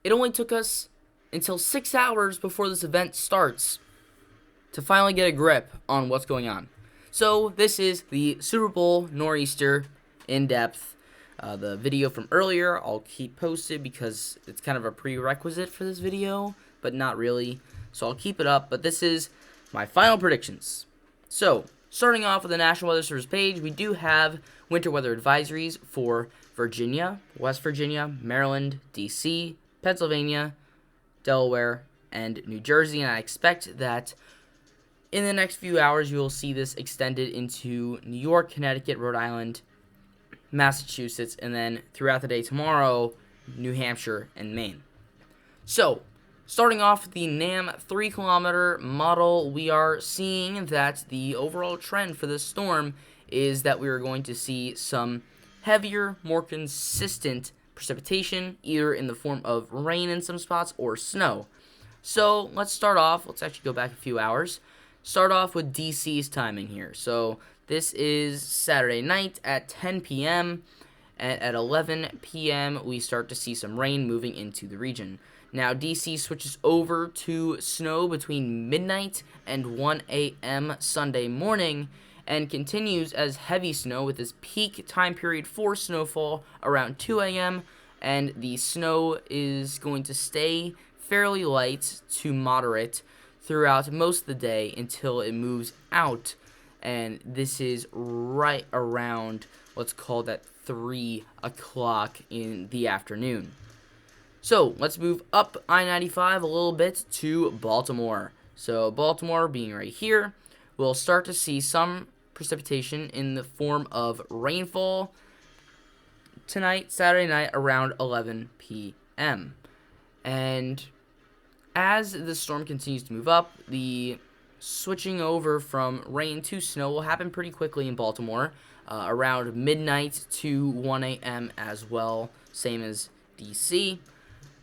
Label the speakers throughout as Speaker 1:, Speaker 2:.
Speaker 1: it only took us until 6 hours before this event starts to finally get a grip on what's going on. So this is the Super Bowl nor'easter in depth. The video from earlier I'll keep posted because it's kind of a prerequisite for this video, but not really. So I'll keep it up, but this is my final predictions. So, starting off with the National Weather Service page, we do have winter weather advisories for Virginia, West Virginia, Maryland, D.C., Pennsylvania, Delaware, and New Jersey, and I expect that in the next few hours you will see this extended into New York, Connecticut, Rhode Island, Massachusetts, and then throughout the day tomorrow, New Hampshire and Maine. So, starting off with the NAM 3-kilometer model, we are seeing that the overall trend for this storm is that we are going to see some heavier, more consistent precipitation, either in the form of rain in some spots or snow. So let's start off, let's actually go back a few hours. Start off with DC's timing here. So this is Saturday night at 10 p.m. and at 11 p.m. we start to see some rain moving into the region. Now, DC switches over to snow between midnight and 1 a.m. Sunday morning and continues as heavy snow with its peak time period for snowfall around 2 a.m. And the snow is going to stay fairly light to moderate throughout most of the day until it moves out. And this is right around, let's call that 3 o'clock in the afternoon. So, let's move up I-95 a little bit to Baltimore. So, Baltimore being right here, we'll start to see some precipitation in the form of rainfall tonight, Saturday night, around 11 p.m. And as the storm continues to move up, the switching over from rain to snow will happen pretty quickly in Baltimore, around midnight to 1 a.m. as well, same as D.C.,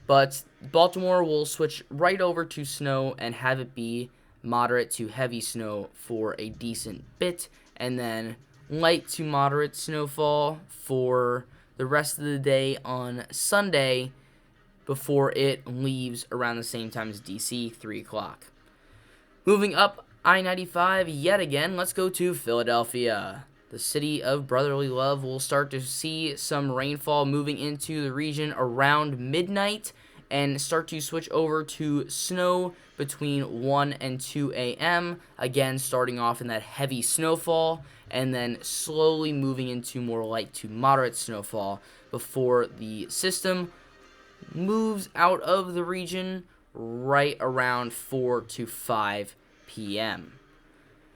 Speaker 1: but Baltimore will switch right over to snow and have it be moderate to heavy snow for a decent bit, and then light to moderate snowfall for the rest of the day on Sunday before it leaves around the same time as DC, 3 o'clock. Moving up I-95 yet again, let's go to Philadelphia. The city of brotherly love will start to see some rainfall moving into the region around midnight and start to switch over to snow between 1 and 2 a.m. Again, starting off in that heavy snowfall and then slowly moving into more light to moderate snowfall before the system moves out of the region right around 4 to 5 p.m.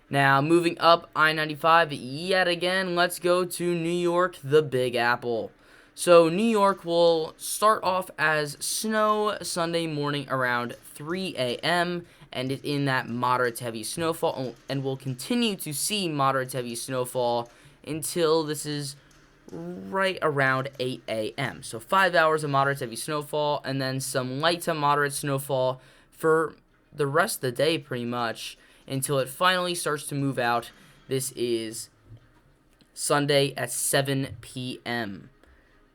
Speaker 1: Now, moving up I-95 yet again, let's go to New York, the Big Apple. So, New York will start off as snow Sunday morning around 3 a.m. and it's in that moderate to heavy snowfall, and we'll continue to see moderate to heavy snowfall until this is right around 8 a.m. So 5 hours of moderate to heavy snowfall, and then some light to moderate snowfall for the rest of the day pretty much, until it finally starts to move out. This is Sunday at 7 p.m.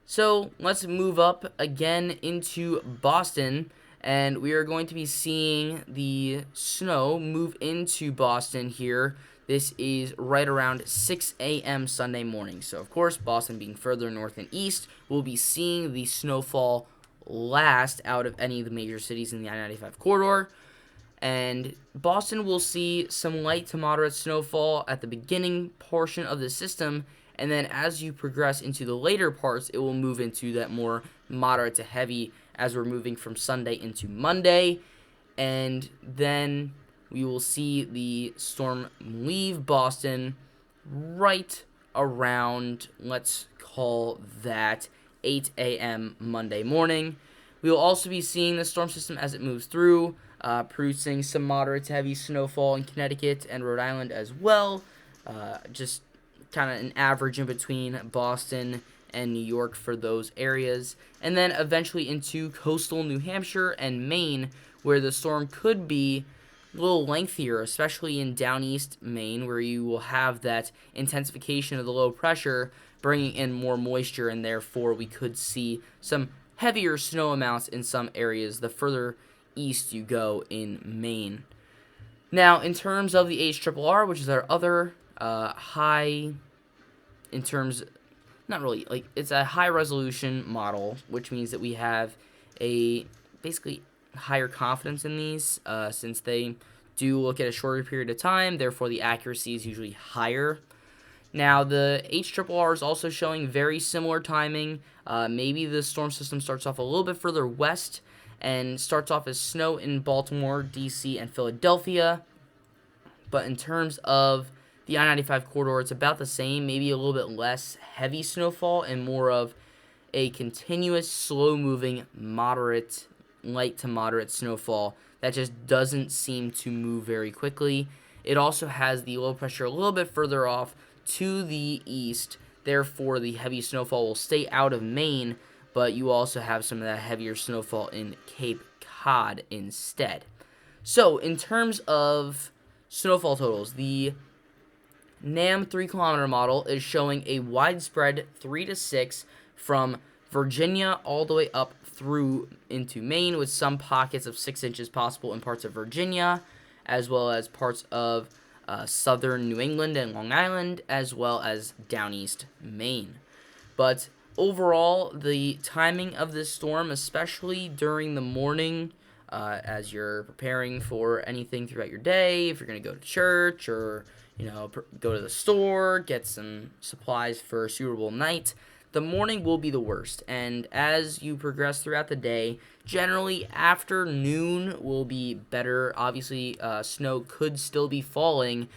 Speaker 1: So let's move up again into Boston, and we are going to be seeing the snow move into Boston here. This is right around 6 a.m. Sunday morning. So, of course, Boston being further north and east, we'll be seeing the snowfall last out of any of the major cities in the I-95 corridor. And Boston will see some light to moderate snowfall at the beginning portion of the system, and then as you progress into the later parts, it will move into that more moderate to heavy as we're moving from Sunday into Monday. And then we will see the storm leave Boston right around, let's call that 8 a.m. Monday morning. We will also be seeing the storm system as it moves through, producing some moderate to heavy snowfall in Connecticut and Rhode Island as well. Just kind of an average in between Boston and New York for those areas. And then eventually into coastal New Hampshire and Maine, where the storm could be a little lengthier, especially in down east Maine, where you will have that intensification of the low pressure bringing in more moisture, and therefore we could see some heavier snow amounts in some areas the further east you go in Maine. Now, in terms of the HRRR, which is our other high, in terms, not really, like, it's a high resolution model, which means that we have a basically higher confidence in these, since they do look at a shorter period of time, therefore the accuracy is usually higher. Now, the HRRR is also showing very similar timing. Maybe the storm system starts off a little bit further west and starts off as snow in Baltimore, D.C., and Philadelphia. But in terms of the I-95 corridor, it's about the same, maybe a little bit less heavy snowfall and more of a continuous, slow-moving, moderate, light to moderate snowfall that just doesn't seem to move very quickly. It also has the low pressure a little bit further off to the east, therefore the heavy snowfall will stay out of Maine, but you also have some of that heavier snowfall in Cape Cod instead. So, in terms of snowfall totals, the NAM 3-kilometer model is showing a widespread 3 to 6 from Virginia all the way up through into Maine, with some pockets of 6 inches possible in parts of Virginia, as well as parts of southern New England and Long Island, as well as down east Maine. But overall, the timing of this storm, especially during the morning, as you're preparing for anything throughout your day, if you're going to go to church or go to the store, get some supplies for Super Bowl night, the morning will be the worst. And as you progress throughout the day, generally afternoon will be better. Obviously, snow could still be falling,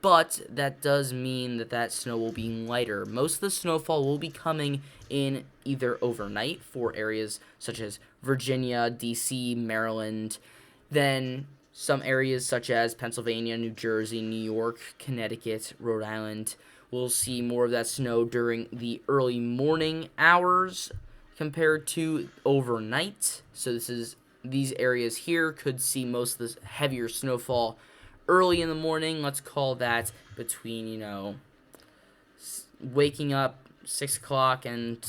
Speaker 1: but that does mean that snow will be lighter. Most of the snowfall will be coming in either overnight for areas such as Virginia, D.C., Maryland, then some areas such as Pennsylvania, New Jersey, New York, Connecticut, Rhode Island will see more of that snow during the early morning hours compared to overnight. So these areas here could see most of this heavier snowfall early in the morning. Let's call that between, waking up 6 o'clock and,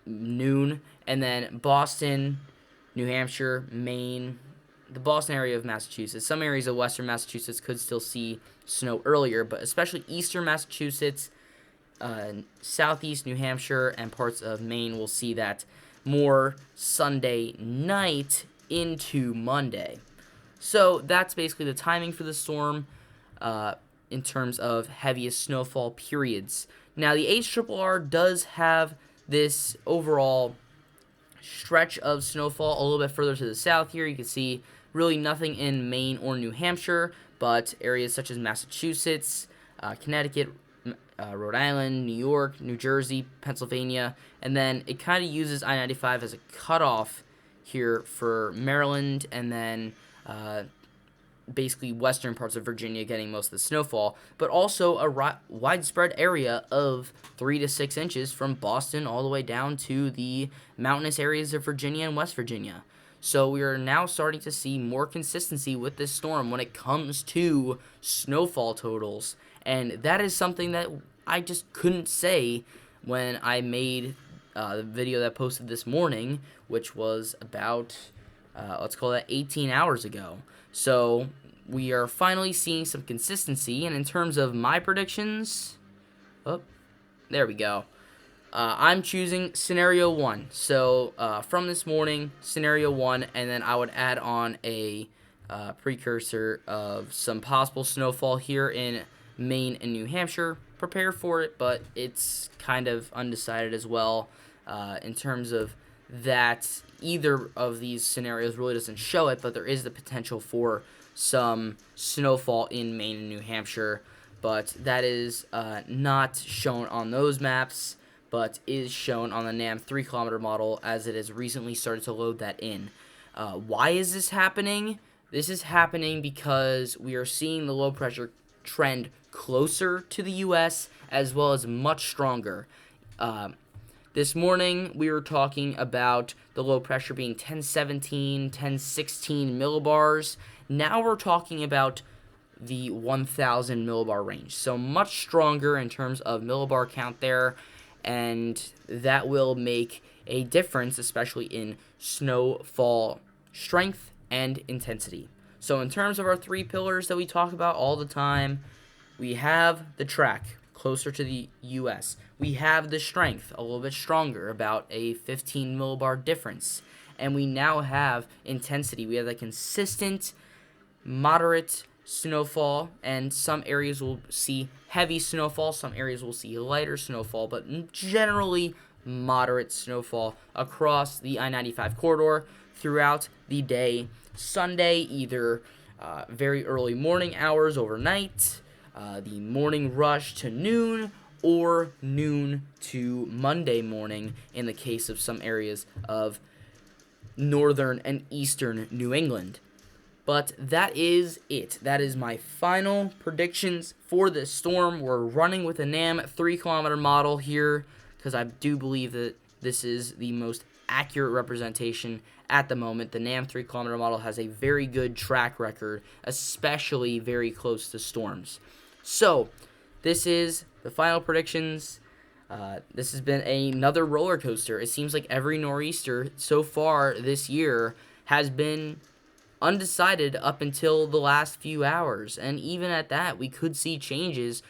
Speaker 1: noon. And then Boston, New Hampshire, Maine, the Boston area of Massachusetts. Some areas of western Massachusetts could still see snow earlier, but especially eastern Massachusetts, southeast New Hampshire, and parts of Maine will see that more Sunday night into Monday. So that's basically the timing for the storm in terms of heaviest snowfall periods. Now, the HRRR does have this overall stretch of snowfall a little bit further to the south here. You can see really nothing in Maine or New Hampshire, but areas such as Massachusetts, Connecticut, Rhode Island, New York, New Jersey, Pennsylvania, and then it kind of uses I-95 as a cutoff here for Maryland, and then basically western parts of Virginia getting most of the snowfall, but also a widespread area of 3 to 6 inches from Boston all the way down to the mountainous areas of Virginia and West Virginia. So we are now starting to see more consistency with this storm when it comes to snowfall totals, and that is something that I just couldn't say when I made the video that I posted this morning, which was about, let's call that 18 hours ago. So we are finally seeing some consistency, and in terms of my predictions, there we go. I'm choosing scenario 1. So from this morning, scenario 1, and then I would add on a precursor of some possible snowfall here in Maine and New Hampshire. Prepare for it, but it's kind of undecided as well in terms of that either of these scenarios really doesn't show it, but there is the potential for some snowfall in Maine and New Hampshire, but that is not shown on those maps, but is shown on the NAM 3-kilometer model as it has recently started to load that in. Why is this happening? This is happening because we are seeing the low pressure trend closer to the U.S. as well as much stronger. This morning, we were talking about the low pressure being 1017, 1016 millibars. Now we're talking about the 1,000 millibar range. So much stronger in terms of millibar count there. and that will make a difference, especially in snowfall strength and intensity. So in terms of our 3 pillars that we talk about all the time, we have the track closer to the US. We have the strength a little bit stronger, about a 15 millibar difference. And we now have intensity. We have a consistent, moderate snowfall, and some areas will see heavy snowfall, some areas will see lighter snowfall, but generally moderate snowfall across the I-95 corridor throughout the day. Sunday, either very early morning hours overnight, the morning rush to noon, or noon to Monday morning in the case of some areas of northern and eastern New England. But that is it. That is my final predictions for this storm. We're running with a NAM 3-kilometer model here because I do believe that this is the most accurate representation at the moment. The NAM 3-kilometer model has a very good track record, especially very close to storms. So, this is the final predictions. This has been another roller coaster. It seems like every nor'easter so far this year has been undecided up until the last few hours. And even at that, we could see changes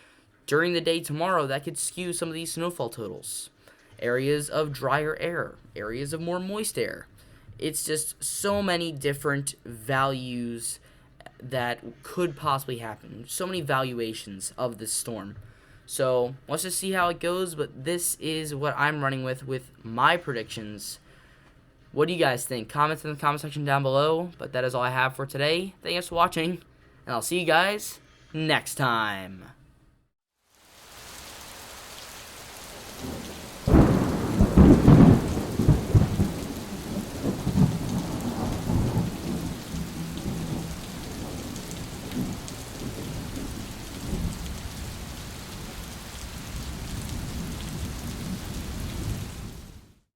Speaker 1: during the day tomorrow that could skew some of these snowfall totals. Areas of drier air, areas of more moist air. It's just so many different values that could possibly happen. So many valuations of this storm. So let's just see how it goes, but this is what I'm running with my predictions. What do you guys think? Comments in the comment section down below. But that is all I have for today. Thanks for watching, and I'll see you guys next time.